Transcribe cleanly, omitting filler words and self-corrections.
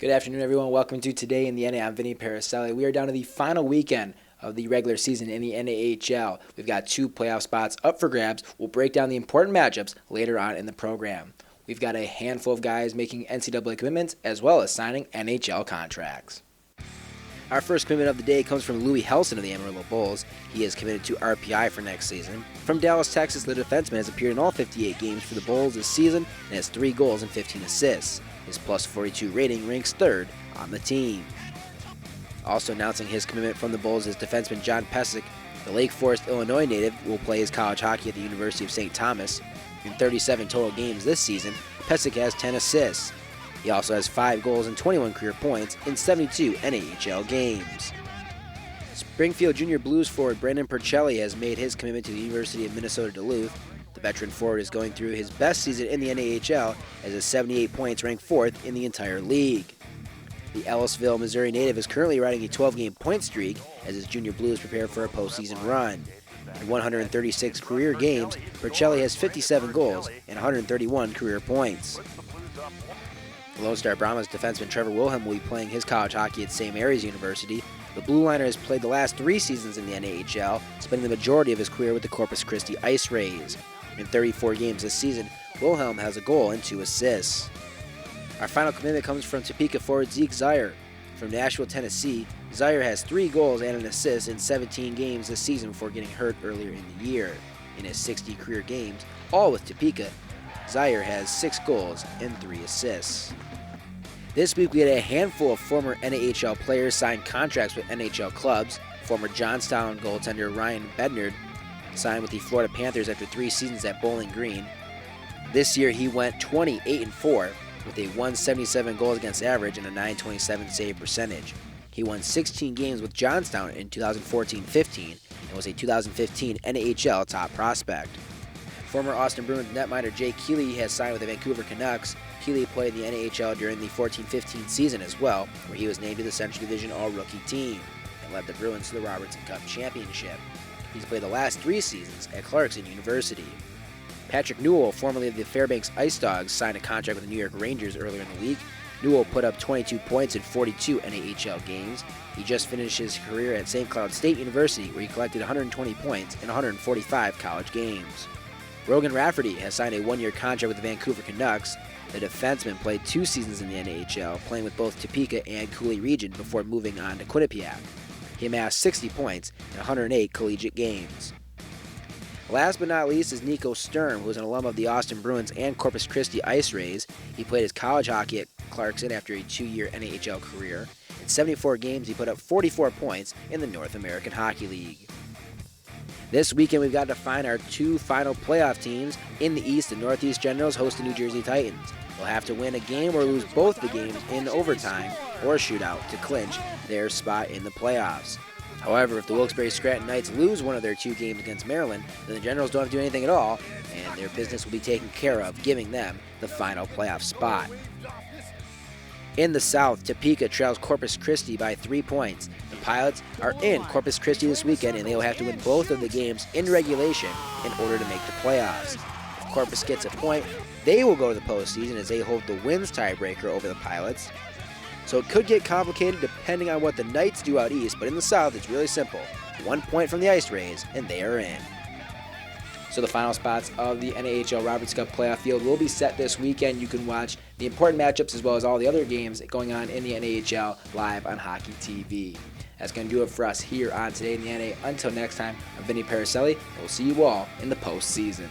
Good afternoon, everyone. Welcome to Today in the NA. I'm Vinny Porcelli. We are down to the final weekend of the regular season in the NHL. We've got 2 playoff spots up for grabs. We'll break down the important matchups later on in the program. We've got a handful of guys making NCAA commitments as well as signing NHL contracts. Our first commitment of the day comes from Louie Hilson of the Amarillo Bulls. He is committed to RPI for next season. From Dallas, Texas, the defenseman has appeared in all 58 games for the Bulls this season and has 3 goals and 15 assists. His plus 42 rating ranks 3rd on the team. Also announcing his commitment from the Bulls is defenseman John Pesce. The Lake Forest, Illinois native will play his college hockey at the University of St. Thomas. In 37 total games this season, Pesce has 10 assists. He also has 5 goals and 21 career points in 72 NAHL games. Springfield Junior Blues forward Brandon Porcelli has made his commitment to the University of Minnesota Duluth. The veteran forward is going through his best season in the NAHL as his 78 points rank 4th in the entire league. The Ellisville, Missouri native is currently riding a 12-game point streak as his Junior Blues prepare for a postseason run. In 136 career games, Porcelli has 57 goals and 131 career points. The Lone Star Brahmas defenseman Trevor Wilhelm will be playing his college hockey at St. Mary's University. The Blue Liner has played the last 3 seasons in the NAHL, spending the majority of his career with the Corpus Christi Ice Rays. In 34 games this season, Wilhelm has a goal and 2 assists. Our final commitment comes from Topeka forward Zeke Zier. From Nashville, Tennessee, Zier has 3 goals and an assist in 17 games this season before getting hurt earlier in the year. In his 60 career games, all with Topeka, Zier has 6 goals and 3 assists. This week we had a handful of former NAHL players sign contracts with NHL clubs. Former Johnstown goaltender Ryan Bednard signed with the Florida Panthers after 3 seasons at Bowling Green. This year he went 28-4 with a 177 goals against average and a 927 save percentage. He won 16 games with Johnstown in 2014-15 and was a 2015 NAHL top prospect. Former Austin Bruins netminder Jake Keeley has signed with the Vancouver Canucks. Keeley played in the NHL during the 14-15 season as well, where he was named to the Central Division All-Rookie team and led the Bruins to the Robertson Cup Championship. He's played the last 3 seasons at Clarkson University. Patrick Newell, formerly of the Fairbanks Ice Dogs, signed a contract with the New York Rangers earlier in the week. Newell put up 22 points in 42 NAHL games. He just finished his career at St. Cloud State University, where he collected 120 points in 145 college games. Rogan Rafferty has signed a 1-year contract with the Vancouver Canucks. The defenseman played 2 seasons in the NAHL, playing with both Topeka and Cooley Region before moving on to Quinnipiac. He amassed 60 points in 108 collegiate games. Last but not least is Nico Sturm, who is an alum of the Austin Bruins and Corpus Christi Ice Rays. He played his college hockey at Clarkson after a 2-year NAHL career. In 74 games, he put up 44 points in the North American Hockey League. This weekend, we've got to find our 2 final playoff teams. In the East, the Northeast Generals host the New Jersey Titans. They'll have to win a game or lose both the games in overtime or shootout to clinch their spot in the playoffs. However, if the Wilkes-Barre Scranton Knights lose one of their 2 games against Maryland, then the Generals don't have to do anything at all, and their business will be taken care of, giving them the final playoff spot. In the South, Topeka trails Corpus Christi by 3 points. The Pilots are in Corpus Christi this weekend, and they will have to win both of the games in regulation in order to make the playoffs. If Corpus gets a point, they will go to the postseason as they hold the wins tiebreaker over the Pilots. So it could get complicated depending on what the Knights do out east, but in the South, it's really simple. 1 point from the Ice Rays, and they are in. So the final spots of the NAHL Roberts Cup playoff field will be set this weekend. You can watch the important matchups as well as all the other games going on in the NAHL live on Hockey TV. That's going to do it for us here on Today in the NA. Until next time, I'm Vinny Porcelli, and we'll see you all in the postseason.